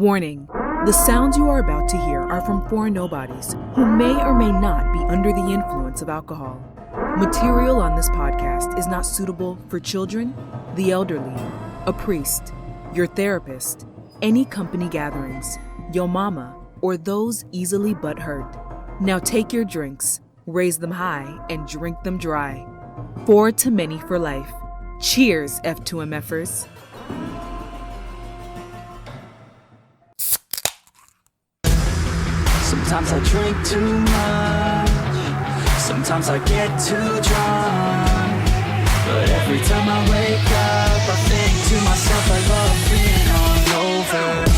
Warning, the sounds you are about to hear are from four nobodies who may or may not be under the influence of alcohol. Material on this podcast is not suitable for children, the elderly, a priest, your therapist, any company gatherings, your mama, or those easily butthurt. Now take your drinks, raise them high, and drink them dry. 4 to many for life. Cheers, F2MFers. Sometimes I drink too much, sometimes I get too drunk, but every time I wake up, I think to myself I love being hungover.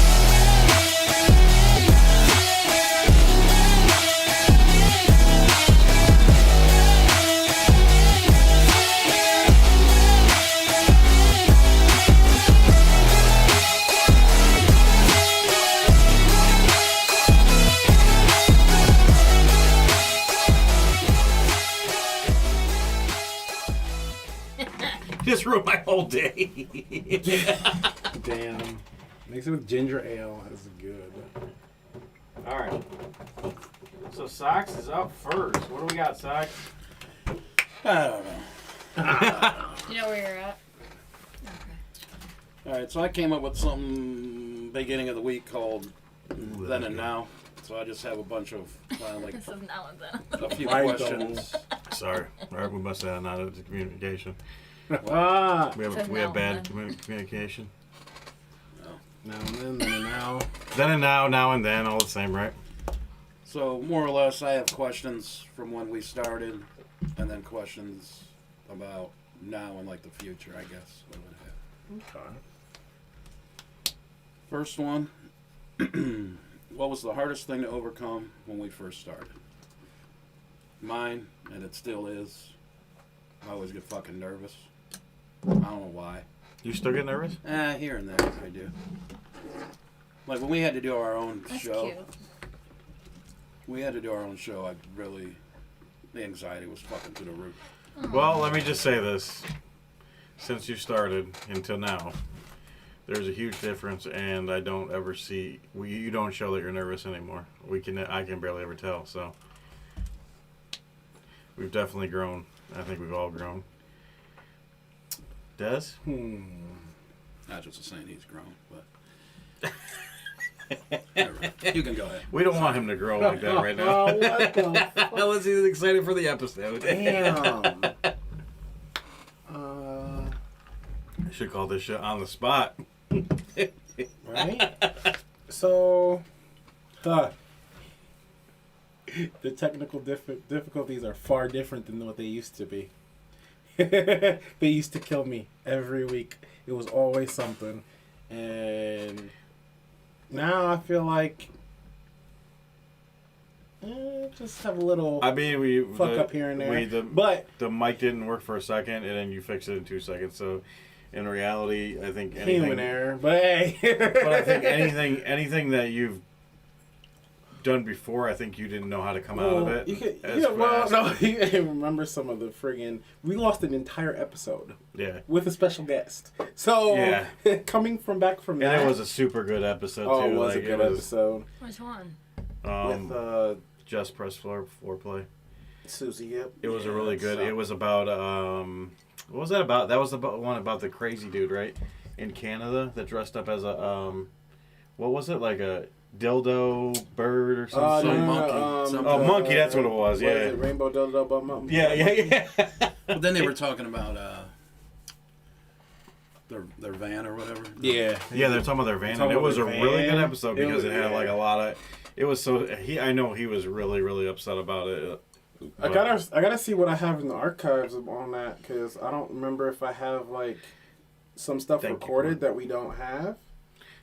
Just ruined my whole day. Damn. Mix it with ginger ale. That's good. All right. So Sox is up first. What do we got, Sox? I don't know. You know where you're at? Okay. All right, so I came up with something beginning of the week called Then and Now. So I just have a bunch of This is now and then. a few Right, questions. Sorry. All right, we must have not had the communication. We Says have now bad and communication. Now and then and now. Then and now and then, all the same, right? So more or less, I have questions from when we started, and then questions about now and like the future, I guess. Okay. First one. What was the hardest thing to overcome when we first started? Mine, and it still is. I always get fucking nervous. I don't know why. You still get nervous? Here and there, I do. Like when we had to do our own That's show. cute. We had to do our own show. The anxiety was fucking through the roof. Well, let me just say this. Since you started until now, there's a huge difference, and I don't ever see... you don't show that you're nervous anymore. I can barely ever tell, so... We've definitely grown. I think we've all grown. Des? Not just saying he's grown, but... You can go ahead. We don't want him to grow like that right now. Oh, what the fuck? Unless he's excited for the episode. Damn. I should call this shit On the Spot. Right? So, the technical difficulties are far different than what they used to be. They used to kill me every week. It was always something. And now I feel like just have a little fuck up here and there. But the mic didn't work for a second, and then you fixed it in 2 seconds. So, in reality, I think human error. But hey, but I think anything that you've done before, I think you didn't know how to come out of it. You can remember some of the friggin'. We lost an entire episode. Yeah. With a special guest. So yeah. Coming back from that, and it was a super good episode too. It was a good episode. Which one? With Just Press Foreplay. Susie, yep. It was a really good. It was about what was that about? That was the one about the crazy dude, right? In Canada that dressed up as a what was it, like a dildo bird or something? Monkey. Monkey. That's what it was. Yeah. What is it, Rainbow Dildo but Monkey? Yeah. But then they were talking about their van or whatever. Yeah. Yeah, they're talking about their van, and it was a really good episode because it had like a lot of. It was so I know he was really really upset about it. I gotta see what I have in the archives on that, because I don't remember if I have like some stuff recorded that we don't have.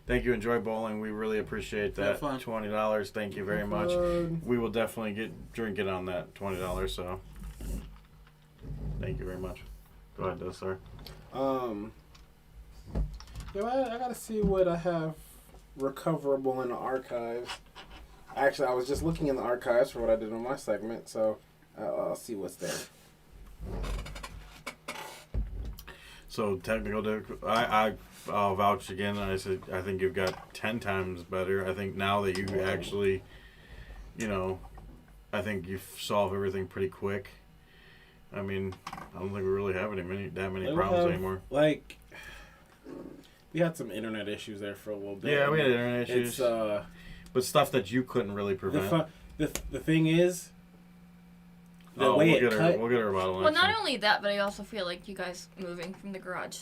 Thank you. Enjoy bowling. We really appreciate that. $20. Thank you very much. We will definitely drink it on that $20. So, thank you very much. Go ahead, Des, sir. Yeah, I gotta see what I have recoverable in the archives. Actually, I was just looking in the archives for what I did on my segment, so I'll see what's there. So technical, I'll vouch again. I said I think you've got 10 times better. I think now that you actually, I think you solve everything pretty quick. I mean, I don't think we really have that many problems anymore. Like, we had some internet issues there for a little bit. Yeah, we had internet issues. But stuff that you couldn't really prevent. The thing is, we'll get her bottle. Well, not only that, but I also feel like you guys moving from the garage,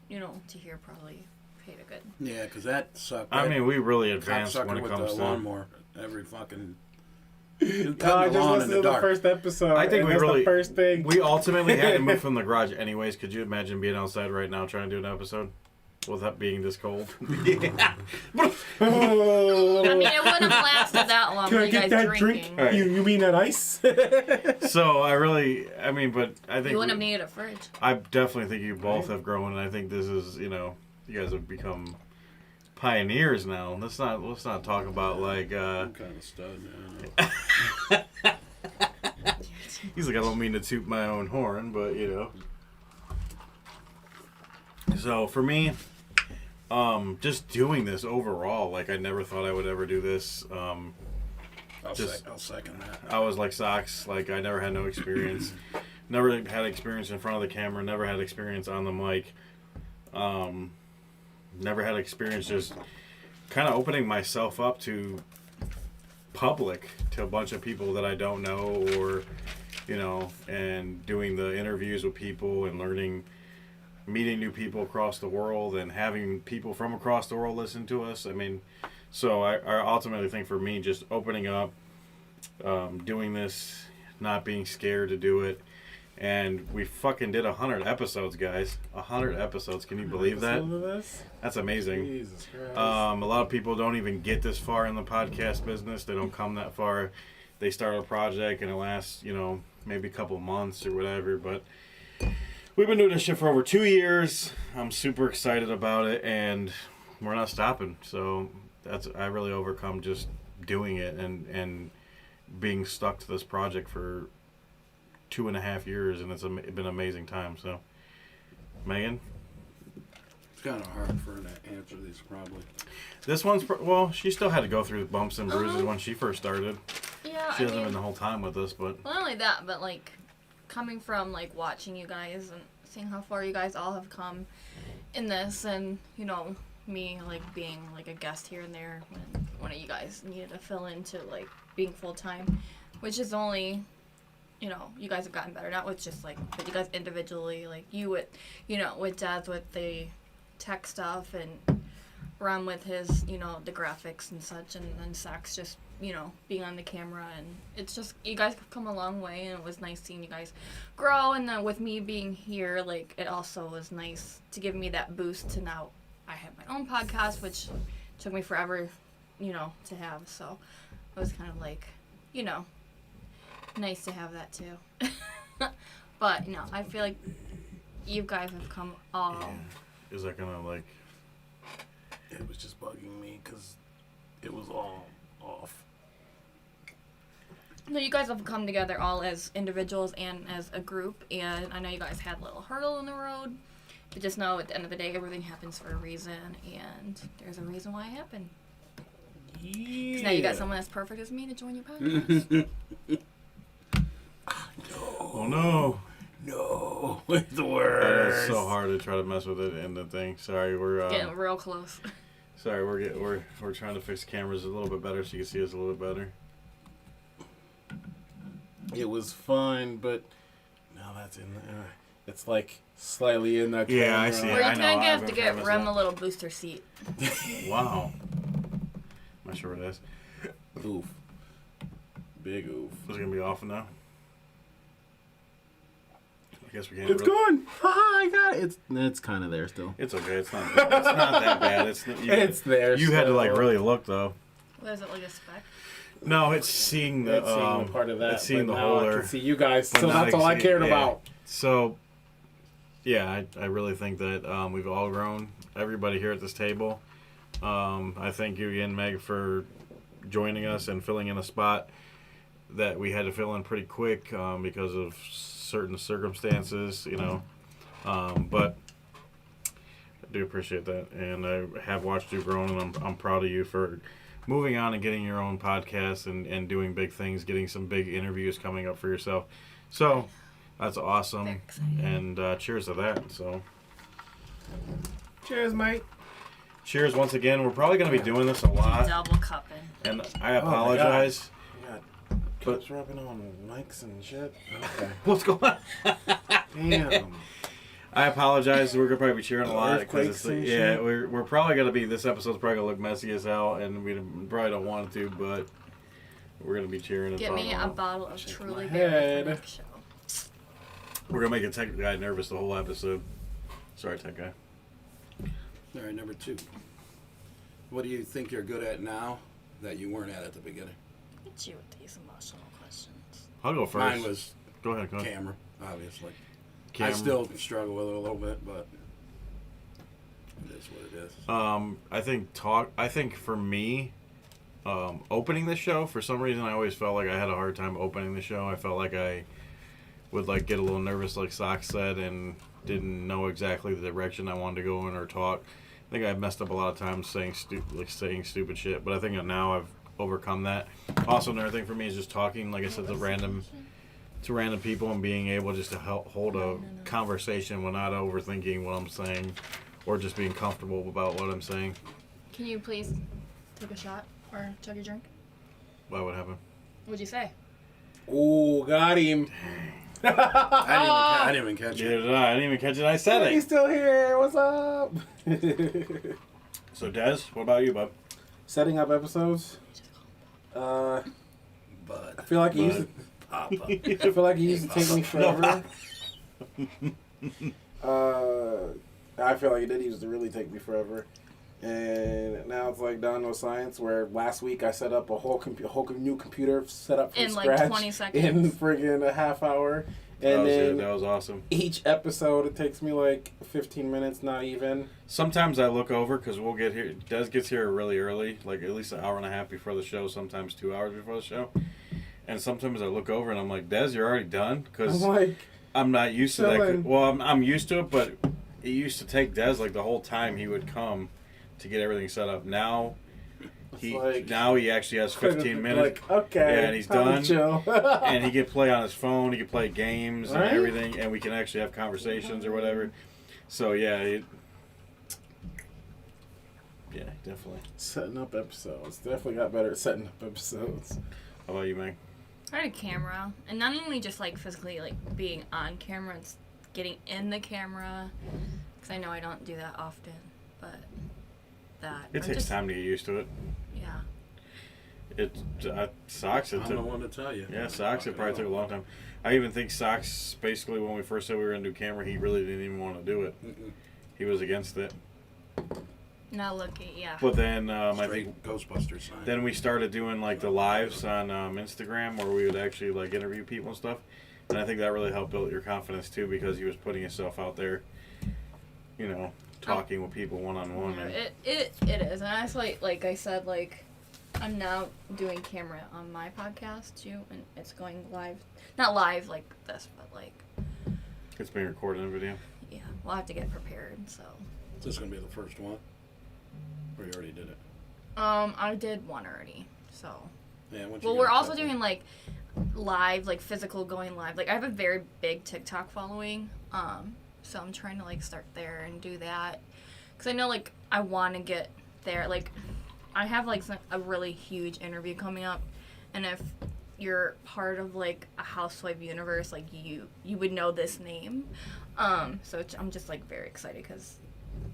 to here probably paid a good. Yeah, because that sucked. I mean, we really advanced when it comes to lawnmower every fucking. I just listened to the first episode. I think the first thing. We ultimately had to move from the garage anyways. Could you imagine being outside right now trying to do an episode? Without being this cold. I mean, it wouldn't have lasted that long Can for I you get guys that drinking. drink? Right. You mean that ice? So but I think you wouldn't have needed a fridge. I definitely think you both have grown, and I think this is, you guys have become pioneers now. Let's not talk about like. I'm kind of stud. He's like, I don't mean to toot my own horn, but So for me. Just doing this overall, like I never thought I would ever do this. I'll second that. I was like Socks, like I never had no experience. Never had experience in front of the camera, never had experience on the mic. Never had experience just kind of opening myself up to public, to a bunch of people that I don't know, or, and doing the interviews with people and meeting new people across the world and having people from across the world listen to us. I mean, so I ultimately think for me, just opening up, doing this, not being scared to do it. And we fucking did 100 episodes, guys. 100 episodes. Can you believe that? That's amazing. Jesus Christ. A lot of people don't even get this far in the podcast business. They don't come that far. They start a project and it lasts, maybe a couple months or whatever, but we've been doing this shit for over 2 years. I'm super excited about it, and we're not stopping. So I really overcome just doing it and being stuck to this project for 2.5 years, and it's been an amazing time. So, Megan? It's kind of hard for her to answer these, probably. This one's, she still had to go through bumps and bruises when she first started. Yeah, she hasn't been the whole time with us, but... Well, not only that, but, like... coming from like watching you guys and seeing how far you guys all have come in this, and me like being like a guest here and there when one of you guys needed to fill into like being full-time, which is only you guys have gotten better, not with just like, but you guys individually, like you with with Dad's with the tech stuff and Ron with his the graphics and such, and then Sax just being on the camera, and it's just, you guys have come a long way, and it was nice seeing you guys grow, and then with me being here, like, it also was nice to give me that boost to now I have my own podcast, which took me forever, to have, so it was kind of like, nice to have that too. But, I feel like you guys have come all... Yeah. Is that gonna, like... It was just bugging me, because it was all off. No, you guys have come together all as individuals and as a group, and I know you guys had a little hurdle in the road, but just know at the end of the day, everything happens for a reason, and there's a reason why it happened. Yeah. Because now you got someone as perfect as me to join your podcast. Oh no. No, it's the worst. It's so hard to try to mess with it in the thing. Sorry, we're getting real close. Sorry, we're trying to fix cameras a little bit better so you can see us a little bit better. It was fun, but now that's in there. It's like slightly in that. Yeah, I see. We're I know. gonna have to get Rem a little booster seat. Wow. I'm not sure what it is. Oof. Big oof. Is it gonna be off now? I guess we can't. It's gone. I got it. It's kind of there still. It's okay. It's not that bad. It's there. You had to like really look though. What is it, like a speck? No, it's seeing the part of that. It's seeing the now holder. I can see you guys, so that's all I cared about. So, yeah, I really think that we've all grown. Everybody here at this table. I thank you again, Meg, for joining us and filling in a spot that we had to fill in pretty quick because of certain circumstances, But do appreciate that, and I have watched you grow, and I'm proud of you for moving on and getting your own podcast and doing big things, getting some big interviews coming up for yourself. So that's awesome, Very exciting. and cheers to that. So Cheers, mate. cheers once again. We're probably going to be doing this a lot, Double cupping. and I apologize. Yeah, cups rubbing on mics and shit. Okay. What's going on? Damn. I apologize. We're gonna probably be cheering a lot because Earthquakes and yeah, shit. we're probably gonna be. This episode's probably gonna look messy as hell, and we probably don't want it to, but we're gonna be cheering. And Get me talking. a bottle of Shake Truly my Berry for head. next show. We're gonna make a tech guy nervous the whole episode. Sorry, tech guy. All right, number 2. What do you think you're good at now that you weren't at the beginning? Hit you with these emotional questions. I'll go first. Mine was Go ahead. camera, obviously. Camera. I still struggle with it a little bit, but it is what it is. I think for me, opening the show, for some reason I always felt like I had a hard time opening the show. I felt like I would like get a little nervous, like Sock said, and didn't know exactly the direction I wanted to go in or talk. I think I messed up a lot of times saying stupid shit, but I think now I've overcome that. Also, another thing for me is just talking, like I said, to random people and being able just to hold a conversation when not overthinking what I'm saying or just being comfortable about what I'm saying. Can you please take a shot or chug your drink? Why would happen? What'd you say? Ooh, got him. I didn't even catch Yeah, it. I didn't even catch it. I said He's it. still here. What's up? So, Des, what about you, bub? Setting up episodes. I But feel like it used. Papa. I feel like it used to take me forever. I feel like it did used to really take me forever, and now it's like down to science. Where last week I set up a whole new computer set up from In, like, scratch 20 seconds. in friggin' a half hour, and then That was awesome. each episode it takes me like 15 minutes, not even. Sometimes I look over because we'll get here. Des gets here really early, like at least an hour and a half before the show. Sometimes 2 hours before the show. And sometimes I look over and I'm like, Des, you're already done? I'm Because like, I'm not used to that. chilling. Well, I'm used to it, but it used to take Des like the whole time he would come to get everything set up. Now he actually has 15 minutes. Like, okay, Yeah, and he's time to done. chill. And he can play on his phone. He can play games and Right? everything, and we can actually have conversations or whatever. So yeah, definitely. Setting up episodes. Definitely got better at setting up episodes. How about you, Meg? I had a camera, and not only just like physically like being on camera, it's getting in the camera. Because I know I don't do that often, but that It or takes just- time to get used to it. Yeah. It Socks. It I'm took. the one to tell you. Yeah, Socks. It probably took a long time. I even think Socks. Basically, when we first said we were gonna do camera, he really didn't even want to do it. Mm-mm. He was against it. Now look at yeah. But then I think Straight Ghostbusters sign. then we started doing like the lives on Instagram where we would actually like interview people and stuff, and I think that really helped build your confidence too because he was putting himself out there, you know, talking with people one on one. It is, and I like I said, like I'm now doing camera on my podcast too, and it's going live. Not live like this, but like It's being recorded in video. yeah, we'll have to get prepared. So Is this going to be the first one? Or you already did it? I did one already. So Yeah, once you well, get we're a also couple- doing like live, like physical going live. Like I have a very big TikTok following, so I'm trying to like start there and do that, because I know like I want to get there. Like I have like a really huge interview coming up, and if you're part of like a housewife universe, like you would know this name. So I'm just like very excited because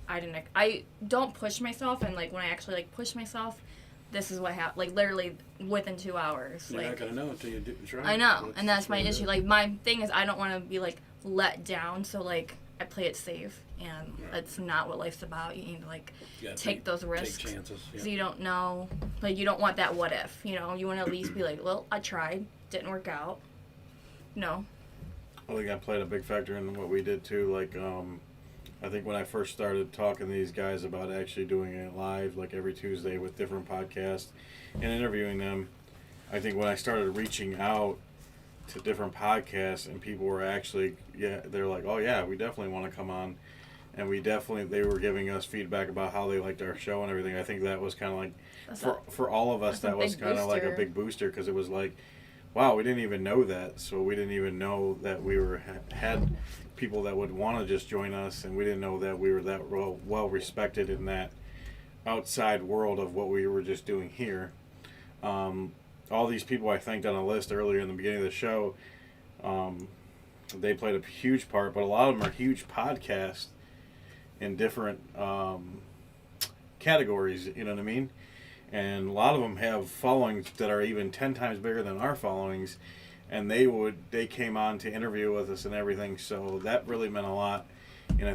I don't push myself, and like when I actually like push myself, this is what happened. Like literally within 2 hours. You're like not going to know until you do try. I know, and that's my issue. Like my thing is I don't want to be like let down, so like I play it safe, and that's not what life's about. You need to like take those risks. Take chances. Yeah. So you don't know, like you don't want that what if, you know, you want to at least be like, well, I tried, didn't work out. No. I think that played a big factor in what we did too. Like, I think when I first started talking to these guys about actually doing it live, like every Tuesday with different podcasts and interviewing them, I think when I started reaching out to different podcasts and people were actually, they're like, oh yeah, we definitely want to come on. and they were giving us feedback about how they liked our show and everything. I think that was kind of like, for all of us, that was kind of like a big booster, because it was like, wow, we didn't even know that. So we didn't even know that we had people that would want to just join us, and we didn't know that we were that well respected in that outside world of what we were just doing here. All these people I thanked on a list earlier in the beginning of the show, they played a huge part, but a lot of them are huge podcasts in different categories, you know what I mean? And a lot of them have followings that are even 10 times bigger than our followings, and they came on to interview with us and everything, so that really meant a lot. And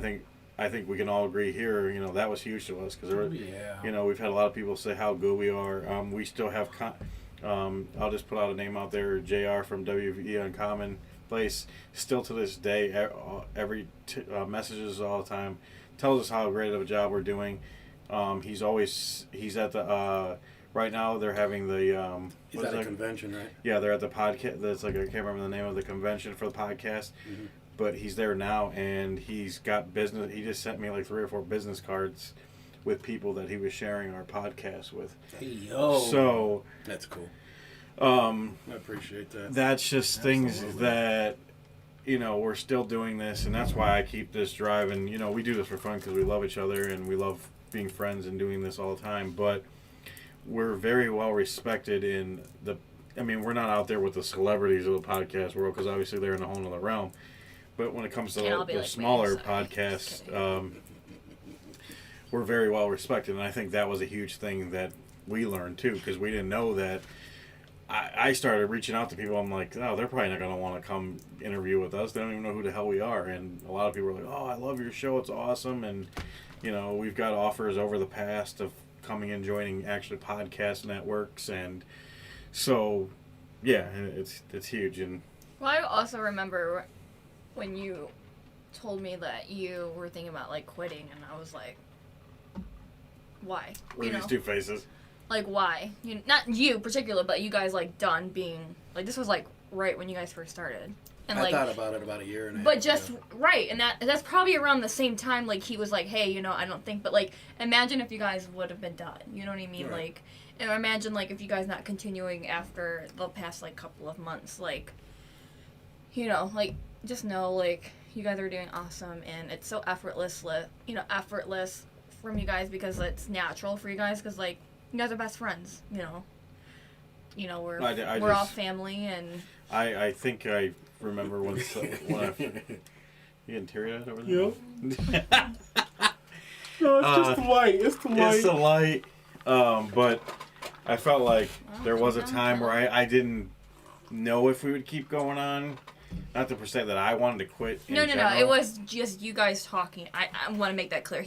I think we can all agree here, you know, that was huge to us, because you know, we've had a lot of people say how good we are. We still have I'll just put out a name out there, JR from WVE Uncommon Place, still to this day, every messages all the time, tells us how great of a job we're doing. He's at the right now they're having the he's at a convention, right? Yeah, they're at the podcast. That's like, I can't remember the name of the convention for the podcast, but he's there now, and he's got business. He just sent me like 3 or 4 business cards with people that he was sharing our podcast with. Hey, yo. So that's cool. I appreciate that. That's just things that, you know, we're still doing this, and that's why I keep this drive. And, you know, we do this for fun because we love each other and we love being friends and doing this all the time. But we're very well respected in we're not out there with the celebrities of the podcast world, because obviously they're in a whole other realm. But when it comes to the like smaller me, podcasts, we're very well respected. And I think that was a huge thing that we learned too, because we didn't know that. I started reaching out to people. I'm like, oh, they're probably not going to want to come interview with us. They don't even know who the hell we are. And a lot of people are like, oh, I love your show. It's awesome. And, you know, we've got offers over the past of coming and joining actually podcast networks. And so, yeah, it's huge. And well, I also remember when you told me that you were thinking about, like, quitting, and I was like, why? What are these two faces? Like, why? Not you particular, but you guys, like, done being, like, this was, like, right when you guys first started. And, I thought about it about a year and a half. But just, right, and that's probably around the same time, like, he was like, hey, you know, I don't think, but, like, imagine if you guys would have been done, you know what I mean? Right. Like, and imagine, like, if you guys not continuing after the past, like, couple of months, like, you know, like, just know, like, you guys are doing awesome, and it's so effortless from you guys, because it's natural for you guys, because, like, you guys are best friends, you know, we're all family, and I think I remember when you getting teary-eyed over there? Yeah. No, it's just the light. It's the light. It's the light. But I felt like there was a time where I didn't know if we would keep going on. Not to say that I wanted to quit. No. It was just you guys talking. I want to make that clear.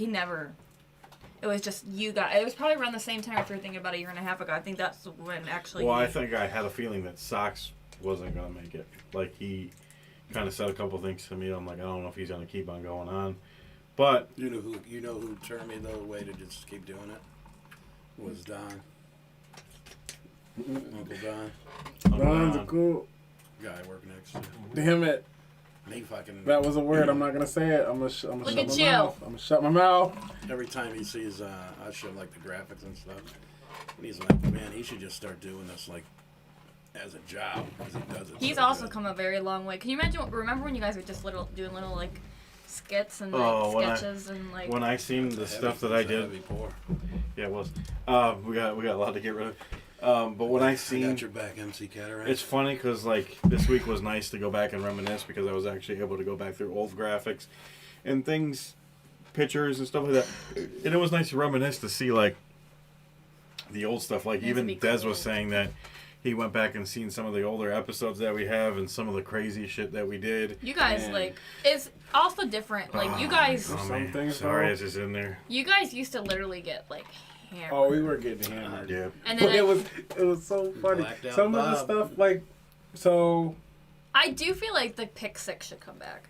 It was just you guys. It was probably around the same time if you were thinking about a year and a half ago. I think that's when actually. Well, I think I had a feeling that Sox wasn't going to make it. Like, he kind of said a couple things to me. I'm like, I don't know if he's going to keep on going on. But you know who turned me the way to just keep doing it was Don. Uncle Don. Don's a cool guy working next to. Damn it. He fucking. That was a word. I'm not gonna say it. I'm gonna shut my at mouth. you. I'm gonna shut my mouth. Every time he sees, I show like the graphics and stuff. And he's like, man, he should just start doing this like as a job, because he does it. He's so also good. come a very long way. Can you imagine? Remember when you guys were just doing little like skits and like, sketches and like. When I seen the stuff that I did, before. yeah, it was. We got a lot to get rid of. But when I seen, got your back, MC Cataract. it's funny because like this week was nice to go back and reminisce, because I was actually able to go back through old graphics and things, pictures and stuff like that, and it was nice to reminisce to see like the old stuff. Like even Des was saying that he went back and seen some of the older episodes that we have and some of the crazy shit that we did. You guys like it's also different. Like you guys. Oh, Some man. things, Sorry, though. it's just in there. You guys used to literally get like hammered. Oh, we were getting hammered. Yeah. And But then it was so funny. Blacked out Some of the Bob. stuff like so. I do feel like the pick six should come back.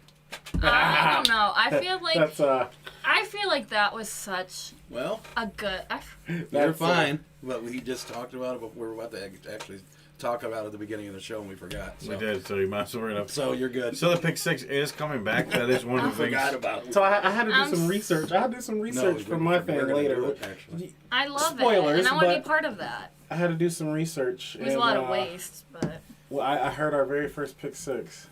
I don't know. I feel like That's I feel like that was such Well, a good. you're That's, fine. But we just talked about it, but we're about to actually talk about it at the beginning of the show and we forgot. So. We did, so you might as well bring it up. So you're good. So the pick 6 is coming back. That is one of the things. Forgot about it. So I had to do some research. I had to do some research for my thing later. Actually. I love Spoilers, it, and I want to but- be part of that. I had to do some research. It was a lot of waste, but Well, I heard our very first pick 6.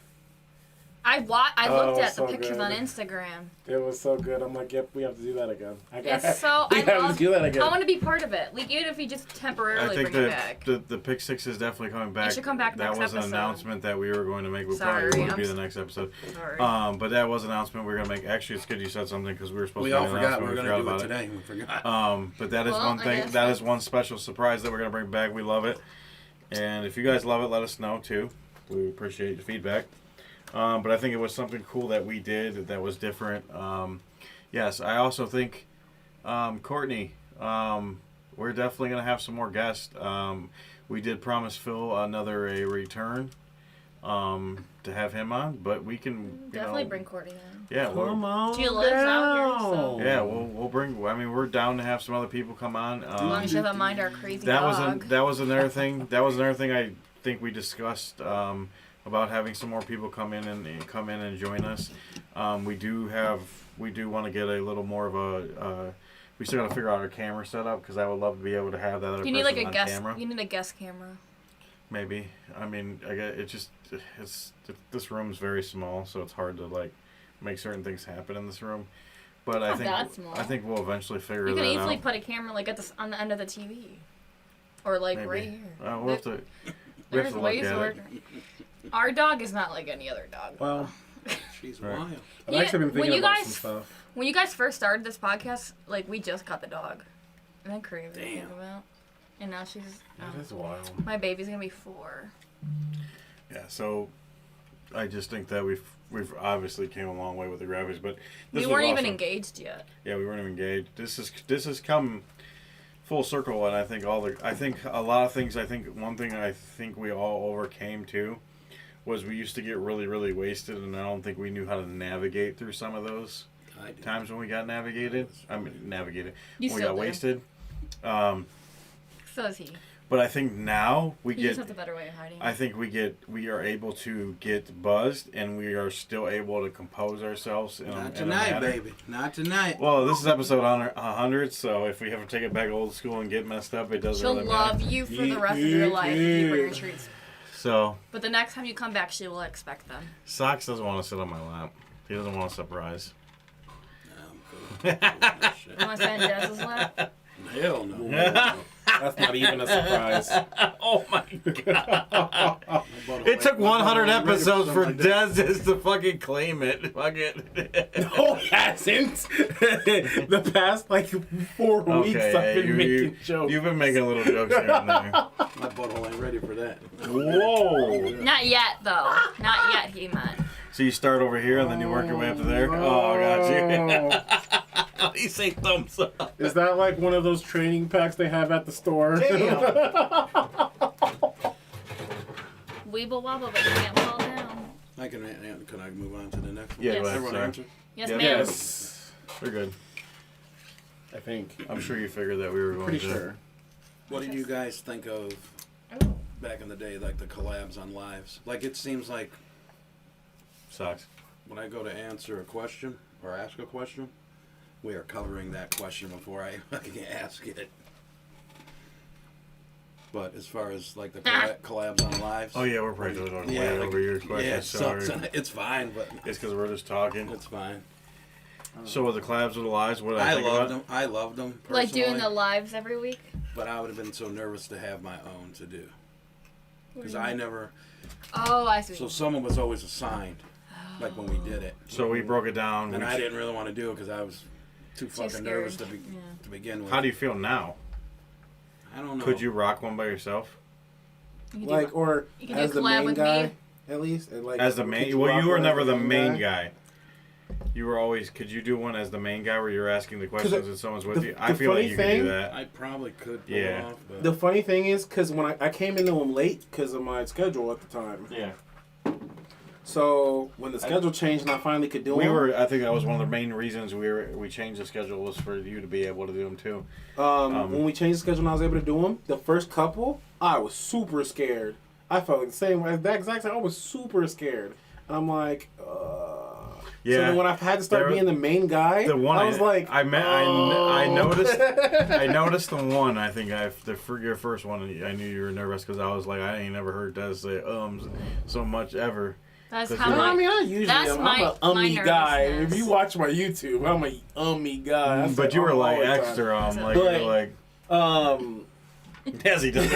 I looked at so the pictures good. on Instagram. It was so good. I'm like, yep, we have to do that again. It's so we I have love. to do that again. I want to be part of it. Like even if you just I temporarily think bring it back. the pick 6 is definitely coming back. It should come back That next was an episode. announcement that we were going to make. We Sorry, probably would be I'm the next episode. Sorry. But that was an announcement we were going to make. Actually, it's good you said something because we were supposed We to all make an forgot we announcement. were going to do it about today. We forgot. But that is Well, one I thing. guess That so. is one special surprise that we're going to bring back. We love it. And if you guys love it, let us know too. We appreciate the feedback. But I think it was something cool that we did that was different. Yes, I also think, Courtney, we're definitely going to have some more guests. We did promise Phil a return to have him on, but we can Definitely bring Courtney in. Yeah, Come on She lives out here, so yeah, we'll bring. I mean, we're down to have some other people come on. as long as you have in mind our crazy That dog. was another thing. That was another thing I think we discussed about having some more people come in and join us. We do want to get a little more of a. We still got to figure out our camera setup because I would love to be able to have that other you need person like a on guest. camera. You need a guest camera. Maybe. I mean, this room's very small, so it's hard to like make certain things happen in this room. But Not that small. I think we'll eventually figure You that can out. easily put a camera like on the end of the TV, or like Maybe. right here. We'll have to. We have There's to look ways at where it. our dog is not like any other dog. Well, She's Right. wild. I've Yeah, actually been when thinking you about guys- some stuff. When you guys first started this podcast, like we just got the dog. Isn't that crazy to think Damn. about? And now she's That is wild. my baby's gonna be 4. Yeah, so I just think that we've obviously came a long way with the graphics, but this We was weren't even awesome. engaged yet. Yeah, we weren't even engaged. This has come full circle, and I think a lot of things. I think one thing I think we all overcame too was we used to get really, really wasted, and I don't think we knew how to navigate through some of those I do. times when we got navigated. Navigated. You when we still got do. wasted. So is he. But I think now we He get. just has a better way of hiding. I think we are able to get buzzed, and we are still able to compose ourselves. Not in tonight, a manner. baby. Not tonight. Well, this is episode 100, so if we ever take it back old school and get messed up, it doesn't She'll really love matter. you for the rest of your life if you bring her treats. So, But the next time you come back, she will expect them. Socks doesn't want to sit on my lap. He doesn't want a surprise. No, I'm cool. Shit. You want to sit in Jaz's lap? Hell no. That's not even a surprise. Oh my god! It took 100 episodes for Des to fucking claim it. Fuck it. No, it hasn't. The past like 4 weeks, I've been making jokes. You've been making little jokes here and there. My butthole ain't ready for that. Whoa! Not yet, though. Not yet, he meant. So you start over here and then you work your way up to there. Oh, I got you. You say thumbs up. Is that like one of those training packs they have at the store? Weeble wobble, but you can't fall down. Can I move on to the next one? Yeah, Yes. go ahead, Everyone sorry. answer? Yes, Yep. ma'am. Yes. We're good. I think. I'm sure you figured that we were going Pretty to. sure. What did you guys think of Ooh. back in the day, like the collabs on lives? Like, it seems like Sucks. when I go to answer a question or ask a question, we are covering that question before I fucking ask it. But as far as like the collabs on lives, Oh yeah, we're probably going yeah, way like- over your question. yeah, it Sorry. sucks. It's fine, but It's because we're just talking. it's fine. So with the collabs with the lives, what did I I think loved about? them. I loved them Like doing personally, the lives every week? but I would have been so nervous to have my own to do because I never. Oh, I see. So someone was always assigned, like when we did it, So we broke it down. and We- I didn't really want to do it because I was too fucking scared. nervous to Yeah. begin with. How do you feel now? I don't know. Could you rock one by yourself? You can do Like, or You can do as the collab main with guy, me. at least. And like, As the could main, well, rock you were one never as the main guy. You were always. Could you do one as the main guy where you're asking the questions and someone's with the- you? I the feel like funny you could do thing- that. I probably could pull Yeah. it off, but The funny thing is, because when I came into him late because of my schedule at the time, Yeah. So when the schedule changed and I finally could do them, I think that was one of the main reasons we changed the schedule was for you to be able to do them too. When we changed the schedule and I was able to do them, the first couple, I was super scared. I felt like the same way. That exact same. I was super scared. And I'm like, Yeah. So then when I had to start being the main guy, the one I was like, I noticed the one. I think for your first one, I knew you were nervous because I was like, I ain't never heard Des say so much ever. That's 'Cause how you're- I I mean, I usually that's am. my- I'm my an guy. nervousness. If you watch my YouTube, I'm a guy. I But say you were all like the time. extra like But- you're like yes he does.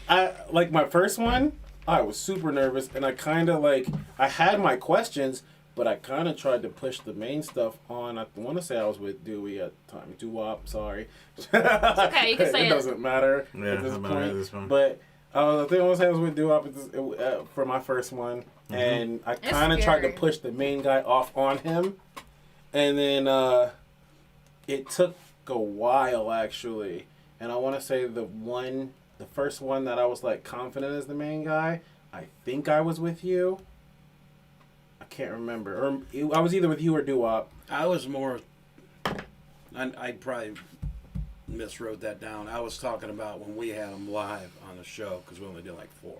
I like my first one. I was super nervous, and I kind of I had my questions, but I kind of tried to push the main stuff on. I want to say I was with Dewey at the time. Doo-wop, sorry. It's okay, you can say it. It doesn't matter Yeah, at this doesn't matter at point. this one. But I think I want to say I was with Doo-wop for my first one, and I kind of tried to scary. push the main guy off on him, and then it took a while actually, and I want to say the first one that I was confident as the main guy, I think I was with you. I can't remember, or I was either with you or Doo-wop. I was more. I probably miswrote that down. I was talking about when we had them live on the show because we only did like 4.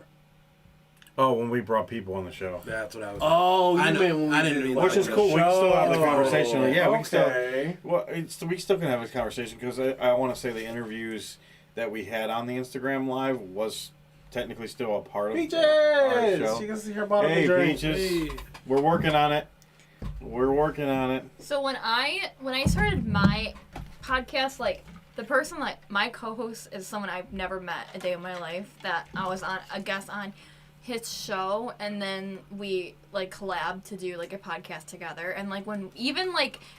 Oh, when we brought people on the show. That's what I was. Oh, you I know- meant when I we didn't did, mean like, Which is the cool. We can still have the show. conversation. Yeah, we can still. Okay. Well, we still can have this conversation because I want to say the interviews that we had on the Instagram Live was technically still a part of our Peaches! show. You can see her bottle Hey, of drink. Peaches. We're working on it. We're working on it. So when I started my podcast, the person my co-host is someone I've never met a day of my life that I was on a guest on his show, and then we collabed to do a podcast together. And when even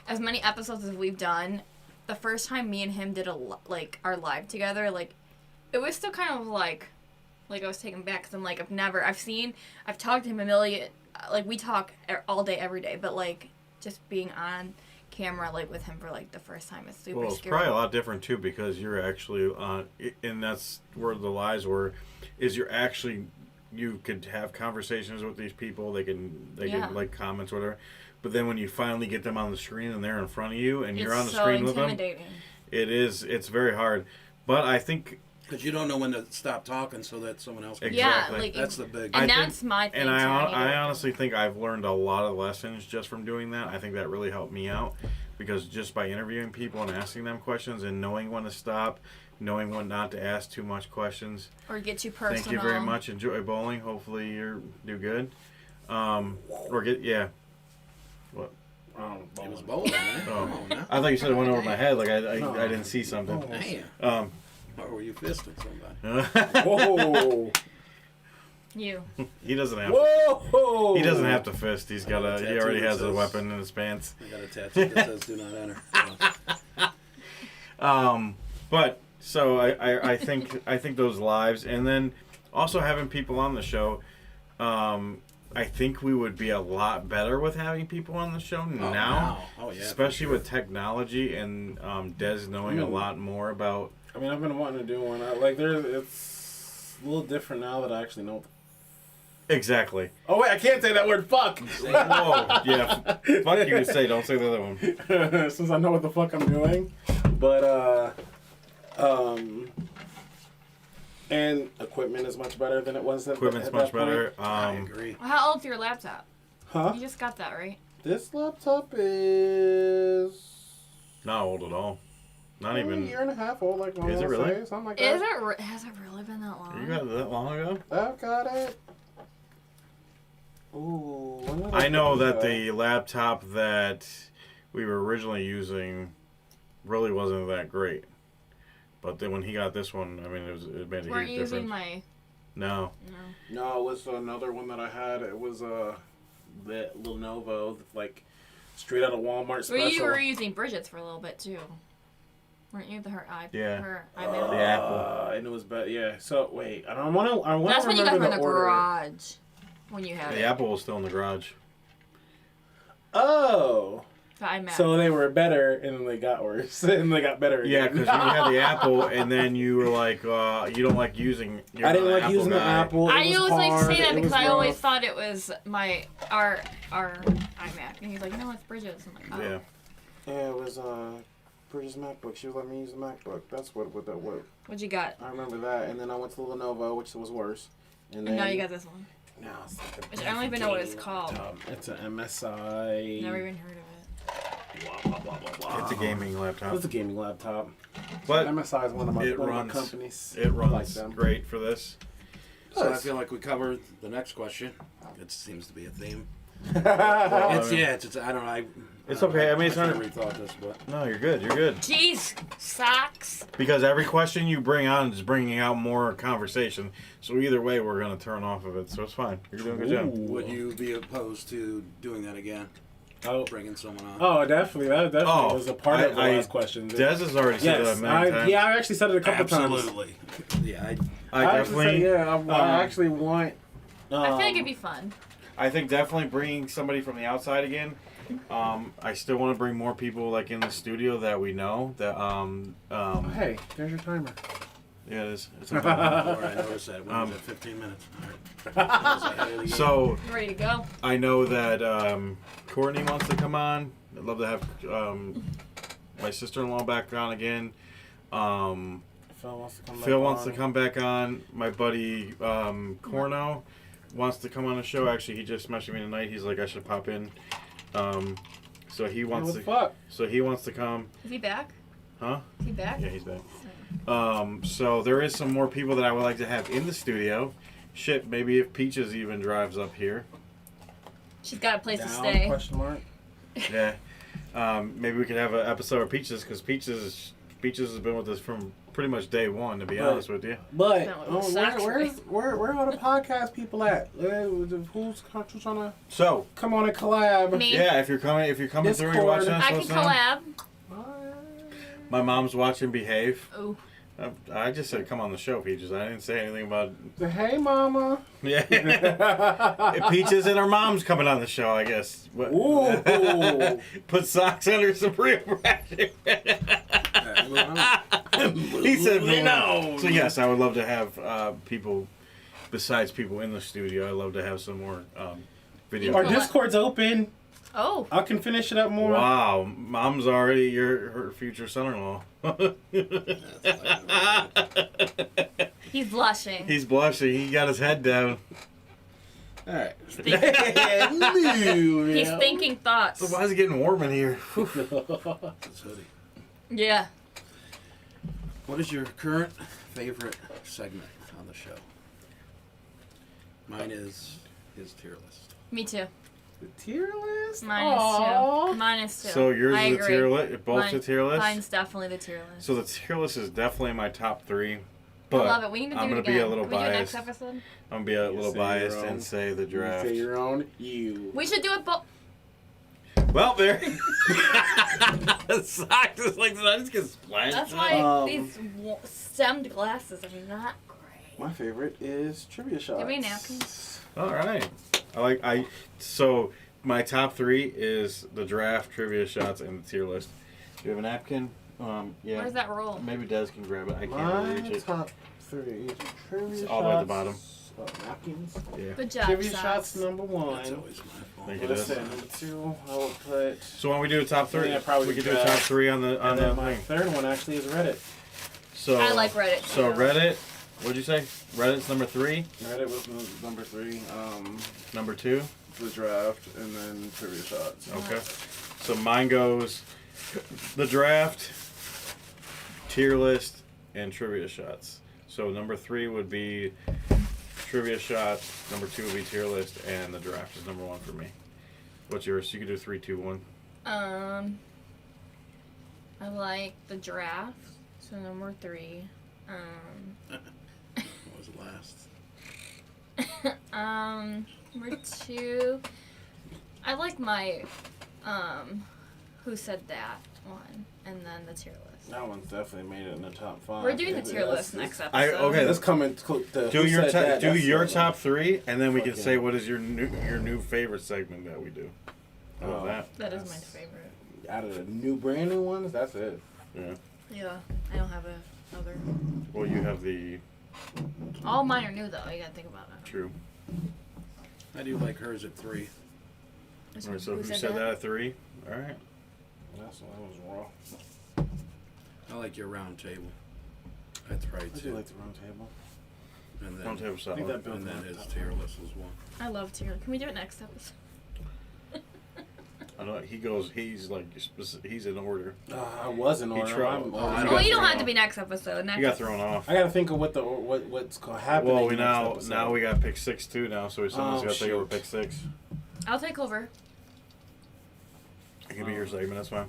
as many episodes as we've done, the first time me and him did our live together, it was still kind of I was taken back because I'm I've talked to him a million, we talk all day every day, but just being on camera with him for the first time is super Well, it's scary. probably a lot different too because you're actually and that's where the lies were. Is you could have conversations with these people. They can like comments or whatever. But then when you finally get them on the screen and they're in front of you and you're on the screen with them, it's very hard. But I think Because you don't know when to stop talking so that someone else can. Exactly. That's the big. And I that's think- my thing. And too. I honestly think I've learned a lot of lessons just from doing that. I think that really helped me out because just by interviewing people and asking them questions and knowing when to stop, knowing when not to ask too much questions. Or get too personal. Thank you very much. Enjoy bowling. Hopefully you do good. What? It was bowling, man. Oh. Come on now. I thought you said it went over my head. Like I No. didn't see something. Damn. Or were you fisting somebody? Whoa! You. He doesn't have. Whoa! He doesn't have to fist. He's got a. He Tattoo already that has a says- weapon in his pants. I got a tattoo that says "Do not enter." But so I think those lives, and then also having people on the show. I think we would be a lot better with having people on the show now. Oh yeah. Especially with technology and Des knowing a lot more about. I mean, I've been wanting to do one. It's a little different now that I actually know. Exactly. Oh wait, I can't say that word. Fuck. Whoa, yeah. Fuck you say. Don't say the other one. Since I know what the fuck I'm doing, but and equipment is much better than it was. Equipment's at much that point. better. I agree. How old's your laptop? Huh? You just got that, right? This laptop is Not old at all. Not a even. year and a half old. Like Is it really? Say, something like that. Is it? Has it really been that long? You got it that long ago? I've got it. Ooh. when did I know get that the laptop that we were originally using really wasn't that great. But then when he got this one, I mean, it made a Weren't huge using difference. my. No. No, it was another one that I had. It was the Lenovo, like straight out of Walmart special. Well, you were using Bridget's for a little bit too, weren't you? Her iPad. Yeah. Her iPad. The Apple. And it was better. Yeah. So wait, I want to. That's when you guys were in the order. garage. When you had The it. Apple was still in the garage. Oh. iMac. So they were better, and then they got worse, and they got better Yeah, again. because you had the Apple, and then you were like, you don't like using. You're I didn't not an like using the guy. Apple. I It was always like hard, to say that it because was I always rough. thought it was our iMac, and he's like, no, it's Bridget's. I'm like, oh. Yeah. Yeah, it was Bridget's MacBook. She was letting me use the MacBook. That's what that was. What'd you got? I remember that, and then I went to the Lenovo, which was worse. And And now you got this one. Now it's like a Which I don't even know what it's called. It's an MSI. Never even heard of it. It's a gaming laptop. It's a gaming laptop. But MSI is one of my it one of runs. my companies. It I like runs them. great for this. So I feel like we covered the next question. It seems to be a theme. Well, It's I don't know. It's okay. I mean, it's I not. should have rethought this, but No, you're good. You're good. Jeez, socks. Because every question you bring on is bringing out more conversation. So either way, we're gonna turn off of it. So it's fine. You're doing a good job. would you be opposed to doing that again? Oh, Bringing someone on? oh, definitely. That definitely Oh, was a part of the I- last question. Des has already said Yes, that many times. I actually said it a couple times. Absolutely. Yeah, I actually definitely. said, I actually want. I feel like it'd be fun. I think definitely bringing somebody from the outside again. I still want to bring more people like in the studio that we know. That Hey, there's your timer. yeah, it is. It's All right, I noticed that. When was it? 15 minutes. All right. so Ready to go. I know that Courtney wants to come on. I'd love to have my sister-in-law back on again. Phil wants to come back on. My buddy Corno wants to come on the show. Actually, he just messaged me tonight. He's like, I should pop in. So he wants to. Fuck? So he wants to come. Is he back? Huh? Is he back? Yeah, he's back. So there is some more people that I would like to have in the studio. Shit, maybe if Peaches even drives up here. She's got a place to Down, stay. question mark. Yeah. Maybe we could have an episode of Peaches because Peaches has been with us from pretty much day one. To be honest with you. But No, it was actually- where are the podcast people at? Who's trying to So come on and collab? Me. yeah, if you're coming through, and Discord. watching us, I can listening, collab. my mom's watching Behave. Oh. I just said come on the show, Peaches. I didn't say anything about. Hey, mama. Yeah. Peaches and her mom's coming on the show, I guess. Ooh. Put socks under some real pressure. He said no. So yes, I would love to have people besides people in the studio. I'd love to have some more video. Our Discord's open. Oh. I can finish it up more. Wow, mom's already her future son-in-law. He's blushing. He's blushing. He got his head down. All right. He's thinking thoughts. So why is it getting warm in here? It's hoodie. Yeah. What is your current favorite segment on the show? Mine is his tier list. Me too. The tier list? Mine Aw. is too. Mine is too. So yours I is the agree. tier list. Both Mine- the tier list. Mine's definitely the tier list. So the tier list is definitely my top three. I But love it. We need to do I'm it gonna again. be a little Can we do it biased. next episode? I'm gonna be a little say your biased own. and say the You draft. say your own. You. We should do it both. Well, there. Socks is like I just get splashed. That's why Um, these stemmed glasses are not great. My favorite is trivia shots. Give me napkins. All right. So my top three is the draft, trivia shots, and the tier list. Do you have a napkin? Yeah. Where's that roll? Maybe Des can grab it. I can't My really reach it. top three. Trivia It's all the way at the shots, napkins. Yeah. Good job, Trivia Socks. shots number That's one. always my fault. Thank you, Des. Listen, number two, I will put. So when we do a top three, Yeah, probably we can do a draft. top three on the And then my thing. third one actually is Reddit. So I like Reddit. So too. Reddit, what'd you say? Reddit's number three, Reddit was number three. number two. The draft, and then trivia shots. Okay. So mine goes the draft, tier list, and trivia shots. So number three would be trivia shots, number two would be tier list, and the draft is number one for me. What's yours? You can do 3, 2, 1. I like the draft. So number 3. What was the last? Number 2. I like my Who Said That one, and then the tier list. That one's definitely made it in the top 5. We're doing the tier list next episode. Okay, Let's come and Do your top three, and then we can say what is your new favorite segment that we do. How about that? That is my favorite. out of the new brand new ones, that's it. Yeah. Yeah, I don't have another. Well, you have the All mine are new though. You gotta think about it. true. I do like hers at 3. All right, so Who if you said said that at 3, all right. That was raw. I like your round table. That's right, I do too. like the round table. And then, Don't have I think solid. that built and then that his up. tier list is 1. I love tier. Can we do it next episode? I know he goes. He's like he's in order. I was in He order. tried. I'm- Oh, I'm- you Well, got you don't thrown have off. to be next episode. Next You got thrown off. I gotta think of what's happening. Well, next now episode. we got pick 6 too now, so someone's Oh, got to take over shoot. pick 6. I'll take over. It could be your segment. That's fine.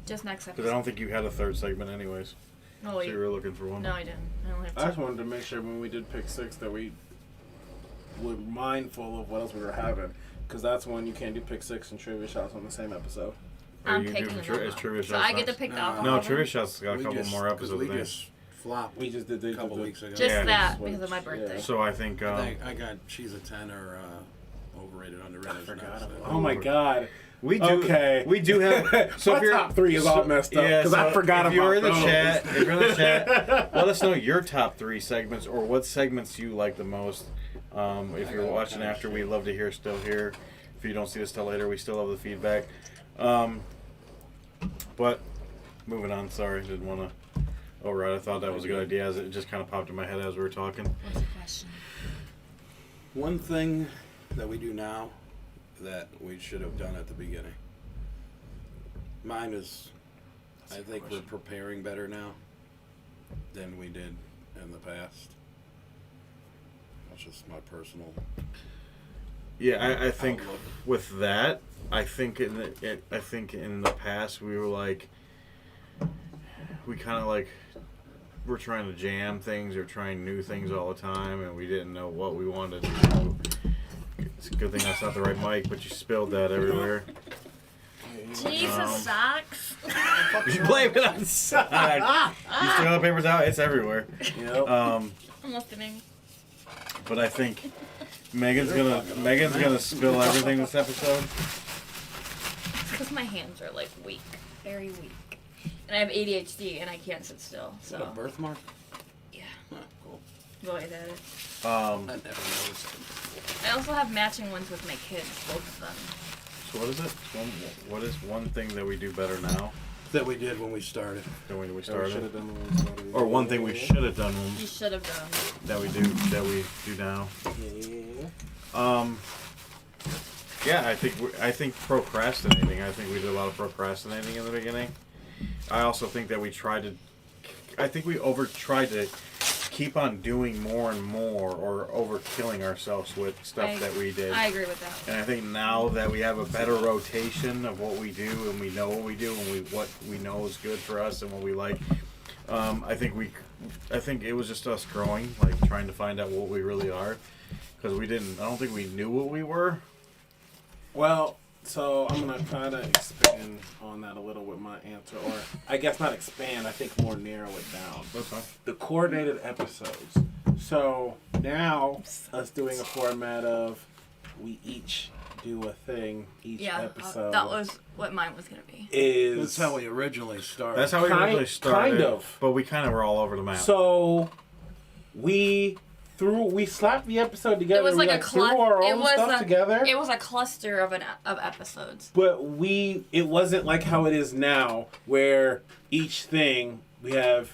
Just next Because I episode. don't think you had a third segment anyways. No, So wait. you were looking for one. No, I didn't. I only have I two. just wanted to make sure when we did pick 6 that we were mindful of what else we were having, because that's when you can't do pick 6 and trivia shots on the same episode. Or I'm you do picking them as up. trivia So shots I get to next? pick the No. alcohol. No, one? trivia shots got a couple more 'cause episodes. we of this. just flopped We just did a couple weeks ago. Just Yeah. that Switch, because of my yeah. birthday. So I think. I got she's a 10 or overrated, underrated. Forgot now, about. so- Oh my god. we do. Okay. We do have. So My if you're, top 3 is all messed up because I forgot if about you're in the those. chat, if you're in the chat, let us know your top 3 segments or what segments you like the most. If you're got all watching kinds of after, shit. we'd love to hear still here. If you don't see us till later, we still love the feedback. But moving on. Sorry, didn't want to override. I thought that was a good idea. As it just kind of popped in my head as we were talking. What's the question? One thing that we do now that we should have done at the beginning. Mine is, I think we're preparing better now than we did in the past. That's just my personal. Yeah, I think outlook. with that, I think in the past we were like, we kind of like, we're trying to jam things or trying new things all the time, and we didn't know what we wanted to do. It's a good thing that's not the right mic, but you spilled that everywhere. Jesus socks. You blame it on side. You still have papers out. It's everywhere. Yep. I'm listening. But I think Megan's gonna spill everything this episode. Because my hands are like weak. Very weak. And I have ADHD and I can't sit still. Is that a So, birthmark? yeah. Huh, cool. Go ahead at it. I never noticed it. I also have matching ones with my kids, both of them. So what is it? What is one thing that we do better now That we did when we started. than when we That we should started? have done when we started. Or one thing we should have done You should have done. that we do now. Yeah. Yeah, I think procrastinating. I think we did a lot of procrastinating in the beginning. I also think that we tried to keep on doing more and more, or overkilling ourselves with stuff that we did. I agree with that. And I think now that we have a better rotation of what we do, and we know what we do, and what we know is good for us and what we like, I think it was just us growing, like trying to find out what we really are, because I don't think we knew what we were. Well, so I'm gonna try to expand on that a little with my answer, or I guess not expand. I think more narrow it down. That's fine. The coordinated episodes. So now us doing a format of we each do a thing each Yeah, episode. that was what mine was going to be. is That's how we originally started. That's how we Kind- originally started. kind of. But we kind of were all over the map. So we slapped the episode together. It was like we a threw our own stuff together. It was a cluster of episodes. But it wasn't like how it is now, where each thing we have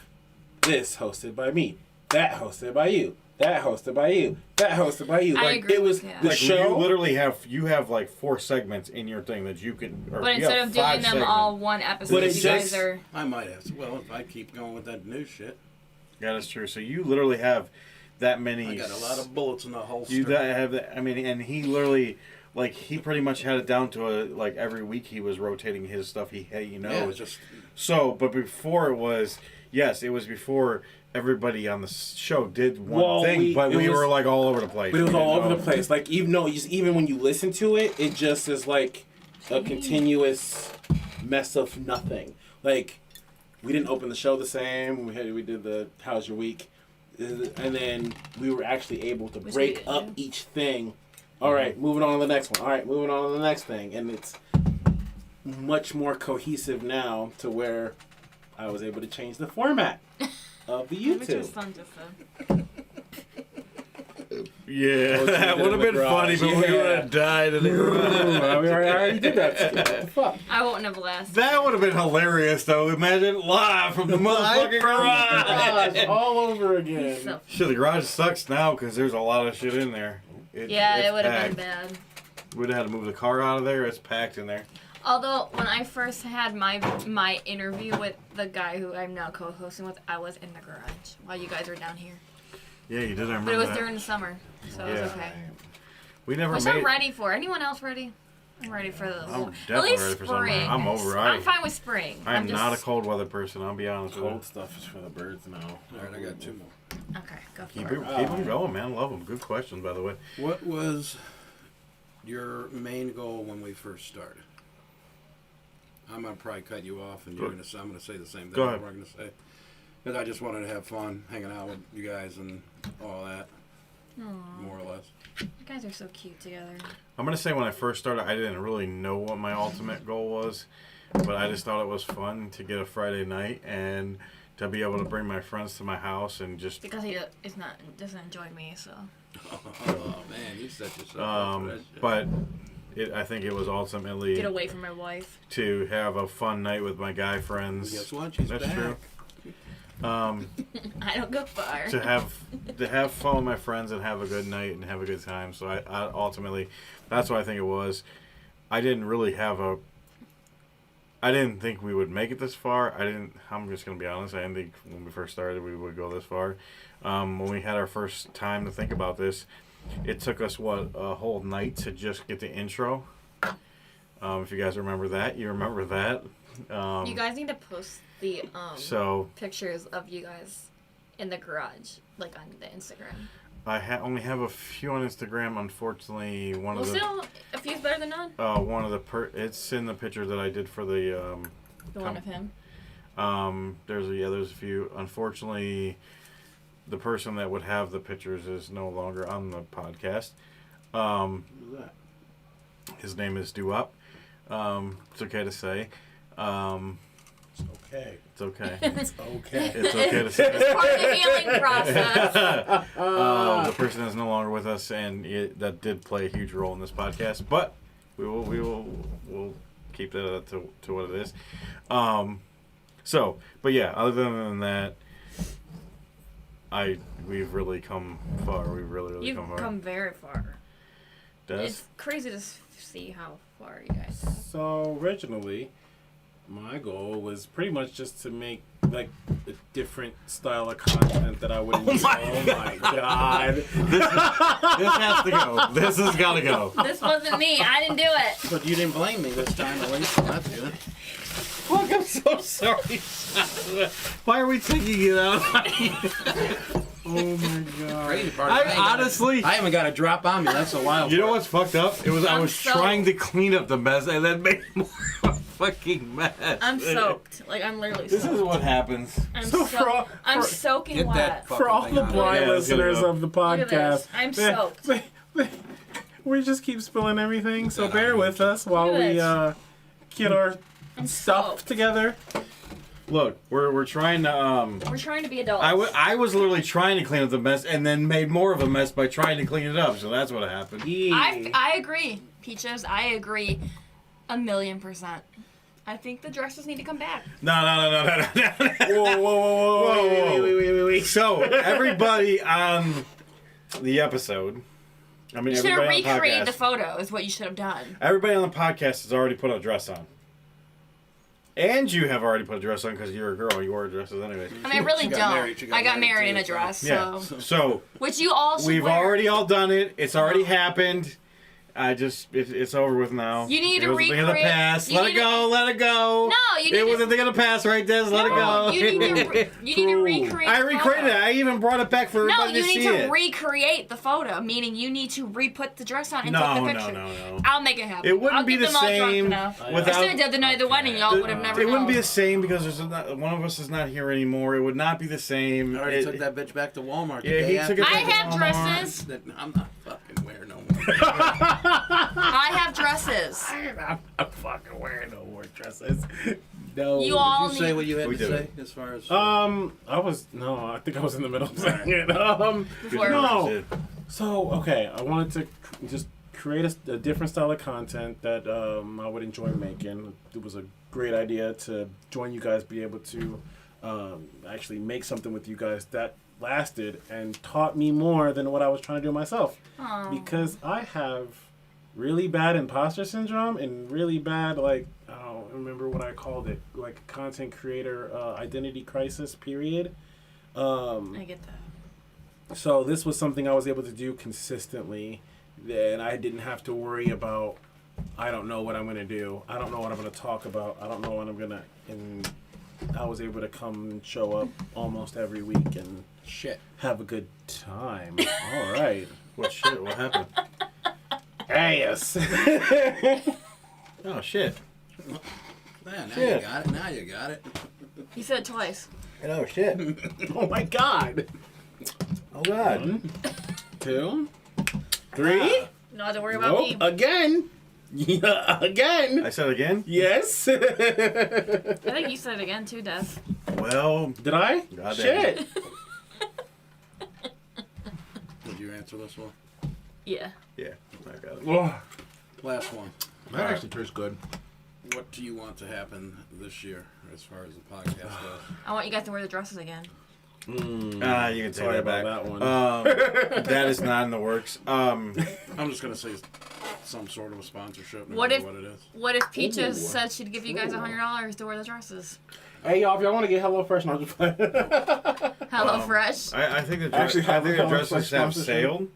this hosted by me, that hosted by you, that hosted by you, that hosted by you. I Like agree it was with that. the like show. you literally have like 4 segments in your thing that you can. Or But you instead have of doing 5 them segments. all one episode, But you it guys just- are. I might have. Well, if I keep going with that new shit, Yeah, that's true. So you literally have that many. I got a lot of bullets in the holster. You have that. I mean, and he literally, like, he pretty much had it down to like every week he was rotating his stuff. He had, Yeah, it was just So, but before it was before everybody on the show did one thing, it but we was- were like all over the place. But it was We all didn't over know. the place. Like even when you listen to it, it just is like a continuous mess of nothing. Like we didn't open the show the same. We did the How's Your Week, and then we were actually able to Which break we up did. each thing. All right, moving on to the next one. All right, moving on to the next thing, and it's much more cohesive now to where I was able to change the format of the Which was YouTube. fun just then. Yeah, Oh, that you would have did in been the funny, but garage, we would yeah. have died in the garage. I already did that. What the fuck? I won't have lasted. That would have been hilarious, though. Imagine live from the motherfucking garage. Gosh, all over again. So, Shit, the garage sucks now because there's a lot of shit in there. yeah, it's it would have been packed. bad. We'd have had to move the car out of there. It's packed in there. Although, when I first had my interview with the guy who I'm now co-hosting with, I was in the garage while you guys were down here. Yeah, you did. I remember But it was that. during the summer, so it was okay. We never Which made. I'm ready for. Anyone else ready? I'm ready for the I'm at definitely least ready for summer. spring. I'm over. I'm fine with spring. I am I'm just, not a cold weather person. I'll be honest with you. Cold stuff is for the birds now. All right, I got 2 more. Okay, go Keep for it, it. keep them going, man. Love them. Good questions, by the way. What was your main goal when we first started? I'm gonna probably cut you off, and I'm gonna say the same thing. Go ahead. We're gonna say, because I just wanted to have fun, hanging out with you guys and all that, Aw, more or less. you guys are so cute together. I'm gonna say when I first started, I didn't really know what my ultimate goal was, but I just thought it was fun to get a Friday night and to be able to bring my friends to my house and just Because he doesn't enjoy me, so. Oh man, you set yourself up for that shit. but I think it was ultimately Get away from my wife. to have a fun night with my guy friends. Guess what? She's That's back. true. I don't go far. To have fun with my friends and have a good night and have a good time. So I ultimately, that's what I think it was. I didn't really have a. I didn't think we would make it this far. I'm just gonna be honest. I didn't think when we first started we would go this far. When we had our first time to think about this, it took us a whole night to just get the intro. If you guys remember that, you remember that. You guys need to post the So pictures of you guys in the garage, like on the Instagram. I only have a few on Instagram. Unfortunately, one Well, of the still, a few's better than none. one of the it's in the picture that I did for the The one of him. there's a few. Unfortunately, the person that would have the pictures is no longer on the podcast. Who's that? His name is Duop. It's okay to say. It's okay. It's okay. It's okay. It's okay to say. It's part of the healing process. The person is no longer with us, and that did play a huge role in this podcast. But we'll keep that to what it is. But yeah, other than that, we've really come far. We've really You've come far. come very far. Des? It's crazy to see how far you guys come. So originally, my goal was pretty much just to make like a different style of content that I wouldn't. Oh my god! This has to go. This has got to go. This wasn't me. I didn't do it. But you didn't blame me this time, at least. That's good. Fuck, I'm so sorry. Why are we taking it out? Oh my god! Crazy part. Honestly, I haven't got a drop on me. That's a wild. you know what's fucked up? It was I I'm was soaked. trying to clean up the mess and then made more of a fucking mess. I'm soaked. Like, I'm literally This soaked. is what happens. I'm So I'm soaking Get wet. that For fucking all thing the out of blind Yeah, it's gonna listeners go. of the Look at this. podcast, I'm they- soaked. we just keep spilling everything, so Yeah, bear with us while Look at we this. get our I'm stuff soaked. together. Look, we're trying to We're trying to be adults. I was literally trying to clean up the mess and then made more of a mess by trying to clean it up. So that's what happened. I agree, Peaches. I agree 1,000,000%. I think the dresses need to come back. No. Whoa, whoa, whoa, Wait. So everybody on the episode, I mean You should have everybody on the recreated the podcast, photo. Is what you should have done. everybody on the podcast has already put a dress on. And you have already put a dress on because you're a girl. You wore dresses anyway. I mean, I really She got don't. married. She got I got married married too, in a so- dress, so Yeah. So which you all should we've wear. already all done it. It's already happened. It's over with now. You need it to was a thing of the recreate- past. you Let need it go. Let it go. No, you need It was to- a thing of the past, right, Des? Let it go. You need to recreate. I the recreated it. photo. I even brought it back for No, everybody you to need see to it. recreate the photo. Meaning, you need to re-put the dress on and No, take the no, picture. no. I'll make it happen. It wouldn't I'll be get the them all drunk same enough. I without. should have done the night of the wedding. Y'all would have never. It wouldn't be known. the same because one of us is not here anymore. It would not be the same. I already It- took that bitch back to Walmart. the Yeah, day he after. took it I back to have Walmart. dresses. That I'm not fucking wearing no more. I have dresses. I'm not fucking wearing no more dresses. No. You all Did you say need. what you had We to did say it. as far as? I think I was in the middle of saying it. Before- No. So, okay, I wanted to just create a different style of content that I would enjoy making. It was a great idea to join you guys, be able to actually make something with you guys that lasted and taught me more than what I was trying to do myself. Aw. Because I have really bad imposter syndrome and really bad, like, I don't remember what I called it, like content creator identity crisis period. I get that. So this was something I was able to do consistently, and I didn't have to worry about, I don't know what I'm going to do. I don't know what I'm going to talk about. I don't know what I'm going to... And I was able to come and show up almost every week and Shit. have a good time. All right. What shit? What happened? Yes. Oh shit. Yeah, now Shit. you got it. Now you got it. You said it twice. Oh shit. Oh my God. Oh god. 1, 2, 3. No have to worry about Nope. me. Again. Yeah, again. I said again. Yes. I think you said it again too, Des. Well, Did I? God damn Shit. Did you answer this one? Yeah. yeah, I got it. Oh, Last one. that actually tastes good. What do you want to happen this year as far as the podcast goes? I want you guys to wear the dresses again. You can take Sorry that back. about that one. That is not in the works. I'm just gonna say some sort of a sponsorship. No What matter if- what it is? What if Peaches Ooh. said she'd give you guys $100 to wear the dresses? Hey y'all, if y'all want to get HelloFresh, no, I'm just playing. Hello Fresh. I think the Actually, I think the have dresses have sponsorship. sailed.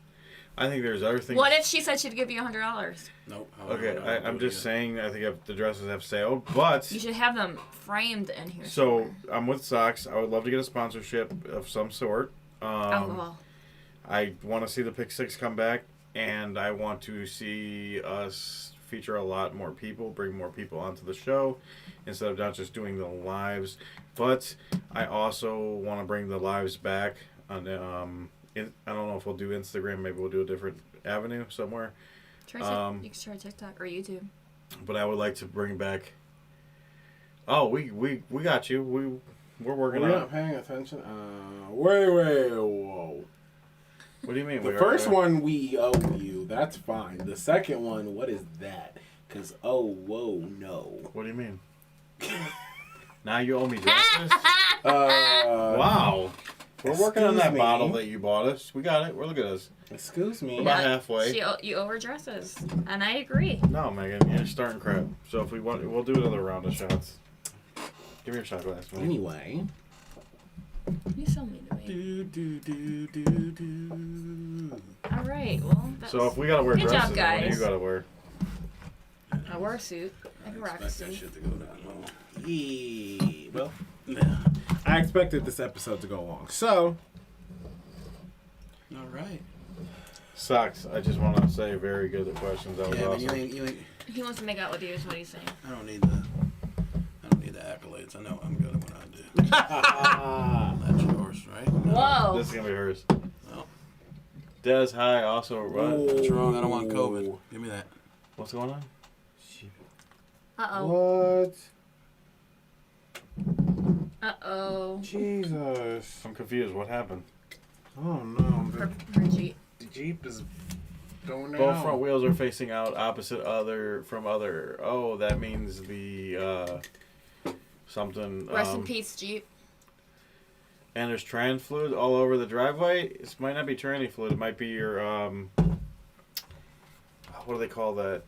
I think there's other things. What if she said she'd give you $100? Nope. Okay, I'm just saying. I think the dresses have sailed, You but should have them framed in here. so somewhere. I'm with Socks. I would love to get a sponsorship of some sort. Alcohol. I want to see the Pick Six come back, and I want to see us feature a lot more people, bring more people onto the show, instead of not just doing the lives. But I also want to bring the lives back on. I don't know if we'll do Instagram. Maybe we'll do a different avenue somewhere. Try you can try TikTok or YouTube. But I would like to bring back. Oh, we got you. We're working We're on not it. paying attention. Wait, whoa. What do you mean? The first one we owe you. That's fine. The second one, what is that? Because whoa, no. What do you mean? Now you owe me dresses? Wow. Wow. We're working on that Excuse me. bottle that you bought us. We got it. We're looking at us. Excuse me. About halfway. You owe her dresses, and I agree. No, Megan, you're starting crap. So if we want, we'll do another round of shots. Give me your shot glass, man. Anyway. You so mean to me. Do. All right. Well, that's, So if we gotta wear Good dresses, job, then what do guys. you gotta wear? I wear a suit. I can rock a Expect that suit. shit to go down low. Yeah. Well, I expected this episode to go long. So, All right. Sucks. I just want to say very good questions. That was Yeah, but awesome. you ain't. He wants to make out with you. Is what he's saying. I don't need the accolades. I know I'm good at what I do. That's yours, right? Whoa. This is gonna be hers. Well, Des, hi. Also, what? that's wrong. I don't want COVID. Give me that. What's going on? Uh oh. what? Uh-oh. Jesus. I'm confused. What happened? Oh no. Her Jeep. The Jeep is going down. Both front wheels are facing out opposite from other. Oh, that means the something. Rest in peace, Jeep. And there's trans fluid all over the driveway. This might not be tranny fluid. It might be your what do they call that?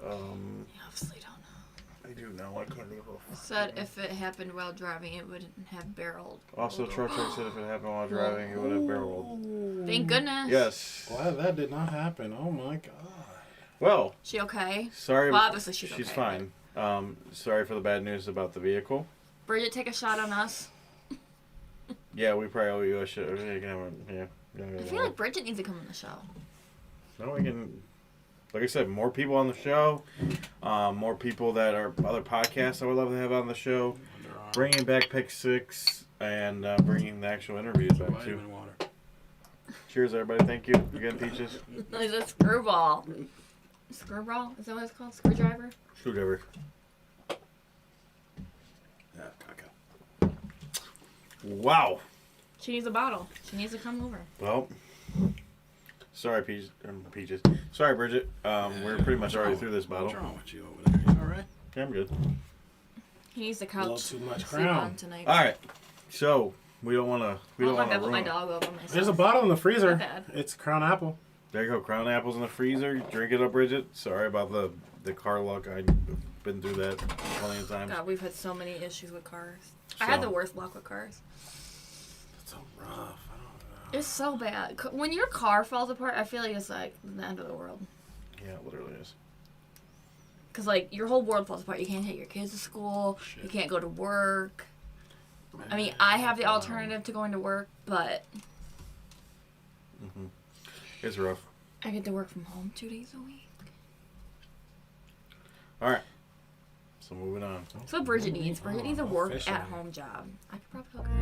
You obviously don't know. I do know. I can't think of. Said if it happened while driving, it wouldn't have barreled. Also, truck said if it happened while driving, it would have barreled. Thank goodness. Yes. Glad that did not happen. Oh my god. Well, She okay? sorry. Well, obviously she's okay. fine. Sorry for the bad news about the vehicle. Bridget, take a shot on us. Yeah, we probably owe you a shit. Yeah. I feel like Bridget needs to come on the show. No, we can. Like I said, more people on the show, more people that are other podcasts I would love to have on the show. Bringing back Pick Six and bringing the actual interviews back too. Vitamin water. Cheers, everybody! Thank you again, Peaches. It's a screwball. Screwball? Is that what it's called? Screwdriver? Screwdriver. Yeah, caca. Wow. She needs a bottle. She needs to come over. Well, sorry, Peaches. Sorry, Bridget. We're pretty much already through this bottle. What's wrong with you over there? You all right? Yeah, I'm good. He needs the A little couch. too much Sleep on crown. tonight. All right. So we don't want to. We don't I want to put my ruin. dog over myself. There's a bottle in the freezer. Not bad. It's Crown Apple. There you go. Crown apples in the freezer. Drink it up, Bridget. Sorry about the car luck. I've been through that plenty of times. God, we've had so many issues with cars. I had So- the worst luck with cars. It's so rough. I don't know. It's so bad. When your car falls apart, I feel like it's like the end of the world. Yeah, it literally is. Because, like, your whole world falls apart. You can't take your kids to school. Shit. You can't go to work. I mean, I have the alternative to going to work, but It's rough. I get to work from home 2 days a week. All right. So moving on. That's what Bridget needs. Bridget needs a work Officially. at home job. I could probably hook her